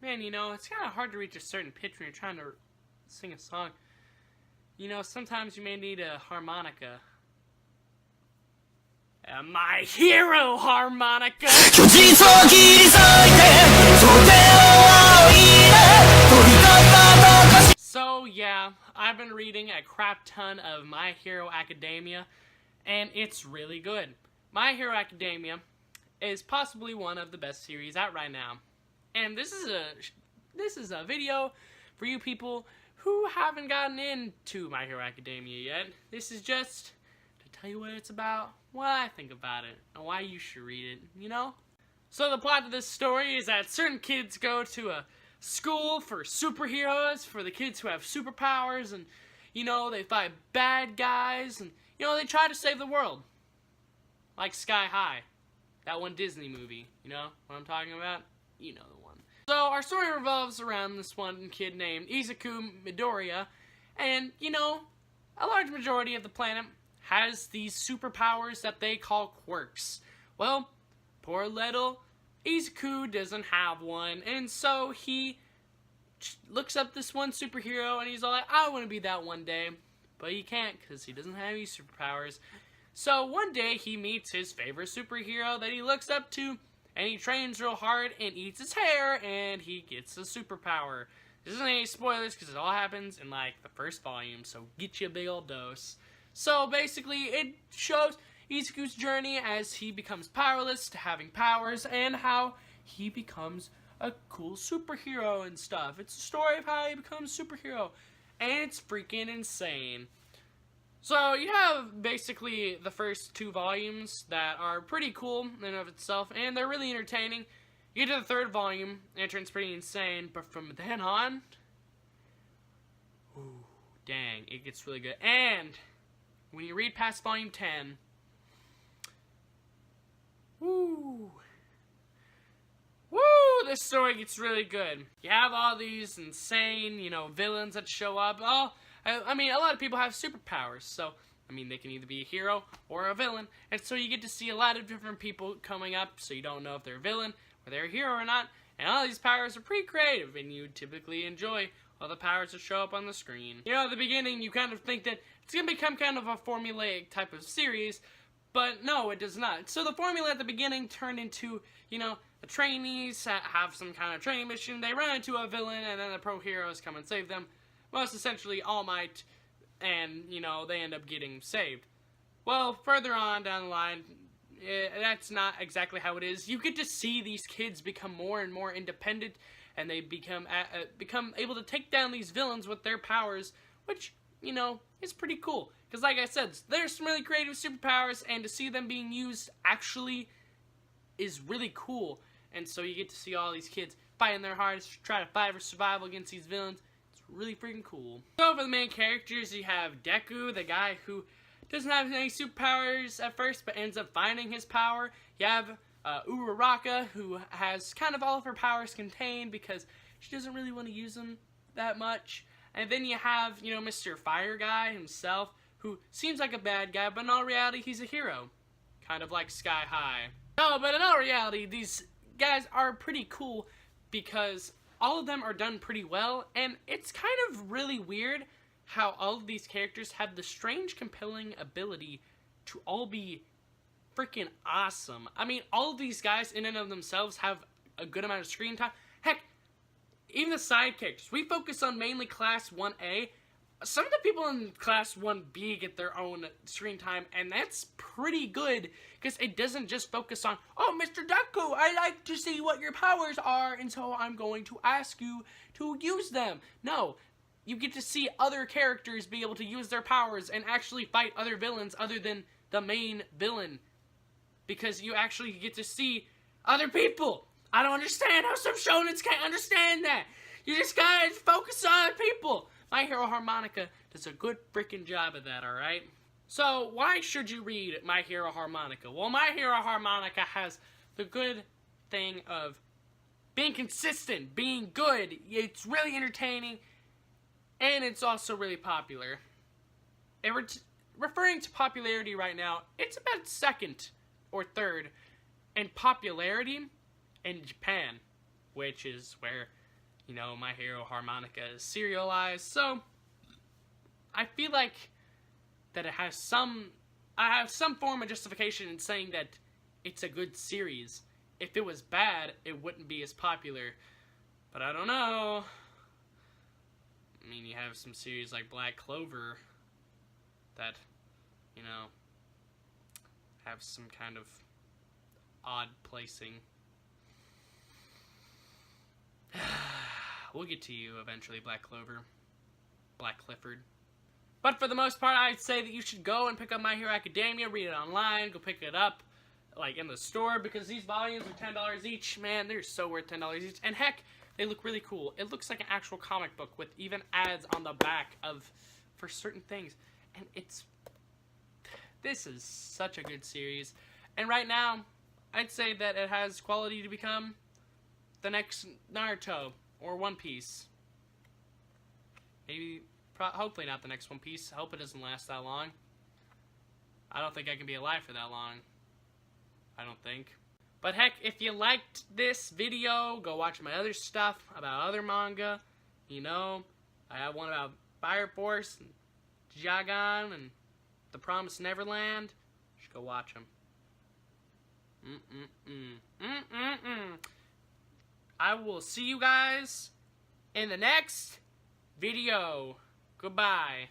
man, you know, it's kind of hard to reach a certain pitch when you're trying to sing a song. You know, sometimes you may need a harmonica. My Hero Harmonica! So, yeah, I've been reading a crap ton of My Hero Academia, and it's really good. My Hero Academia is possibly one of the best series out right now. And this is a video for you people who haven't gotten into My Hero Academia yet. This is just to tell you what it's about, what I think about it, and why you should read it, you know? So the plot of this story is that certain kids go to a school for superheroes, for the kids who have superpowers, and, you know, they fight bad guys, and, you know, they try to save the world. Like Sky High. That one Disney movie, you know what I'm talking about? You know the one. So our story revolves around this one kid named Izuku Midoriya, and, you know, a large majority of the planet has these superpowers that they call quirks. Well, poor little Izuku doesn't have one, and so he looks up this one superhero, and he's all like, I want to be that one day, but he can't because he doesn't have any superpowers. So one day he meets his favorite superhero that he looks up to, and he trains real hard and eats his hair, and he gets a superpower. This isn't any spoilers because it all happens in like the first volume, so get you a big old dose. So basically it shows Izuku's journey as he becomes powerless to having powers, and how he becomes a cool superhero and stuff. It's a story of how he becomes a superhero, and it's freaking insane. So you have basically the first 2 volumes that are pretty cool in and of itself, and they're really entertaining. You get to the 3rd volume, and it turns pretty insane, but from then on, ooh, dang, it gets really good. And when you read past volume 10, woo, this story gets really good. You have all these insane, you know, villains that show up. I mean, a lot of people have superpowers, so, I mean, they can either be a hero or a villain, and so you get to see a lot of different people coming up, so you don't know if they're a villain or they're a hero or not, and all these powers are pretty creative, and you typically enjoy all the powers that show up on the screen. You know, at the beginning, you kind of think that it's going to become kind of a formulaic type of series, but no, it does not. So the formula at the beginning turned into, you know, the trainees have some kind of training mission, they run into a villain, and then the pro heroes come and save them. Most essentially All Might, and, you know, they end up getting saved. Well, further on down the line, that's not exactly how it is. You get to see these kids become more and more independent, and they become able to take down these villains with their powers, which, you know, is pretty cool. Because like I said, there's some really creative superpowers, and to see them being used actually is really cool. And so you get to see all these kids fighting their hardest to try to fight for survival against these villains. Really freaking cool. So for the main characters, you have Deku, the guy who doesn't have any superpowers at first, but ends up finding his power. You have Uraraka, who has kind of all of her powers contained because she doesn't really want to use them that much. And then you have, you know, Mr. Fire Guy himself, who seems like a bad guy, but in all reality, he's a hero. Kind of like Sky High. No, but in all reality, these guys are pretty cool because all of them are done pretty well, and it's kind of really weird how all of these characters have the strange, compelling ability to all be freaking awesome. I mean, all of these guys in and of themselves have a good amount of screen time. Heck, even the side characters. We focus on mainly Class 1A. Some of the people in Class 1B get their own screen time, and that's pretty good, because it doesn't just focus on, oh, Mr. Deku, I like to see what your powers are, and so I'm going to ask you to use them. No, you get to see other characters be able to use their powers and actually fight other villains other than the main villain, because you actually get to see other people. I don't understand how some shonens can't understand that. You just gotta focus on other people. My Hero Harmonica does a good freaking job of that, alright? So, why should you read My Hero Harmonica? Well, My Hero Harmonica has the good thing of being consistent, being good. It's really entertaining, and it's also really popular. Referring to popularity right now, it's about 2nd or 3rd in popularity in Japan, which is where you know, My Hero Harmonica is serialized. So I feel like that it has I have some form of justification in saying that it's a good series. If it was bad, it wouldn't be as popular. But I don't know. I mean, you have some series like Black Clover that, you know, have some kind of odd placing. We'll get to you eventually, Black Clover. Black Clifford. But for the most part, I'd say that you should go and pick up My Hero Academia, read it online, go pick it up, like, in the store, because these volumes are $10 each. Man, they're so worth $10 each. And heck, they look really cool. It looks like an actual comic book with even ads on the back for certain things. And this is such a good series. And right now, I'd say that it has quality to become the next Naruto or One Piece. Maybe, hopefully not the next One Piece. I hope it doesn't last that long. I don't think I can be alive for that long. I don't think. But heck, if you liked this video, go watch my other stuff about other manga. You know, I have one about Fire Force and Jagan and The Promised Neverland. You should go watch them. I will see you guys in the next video. Goodbye.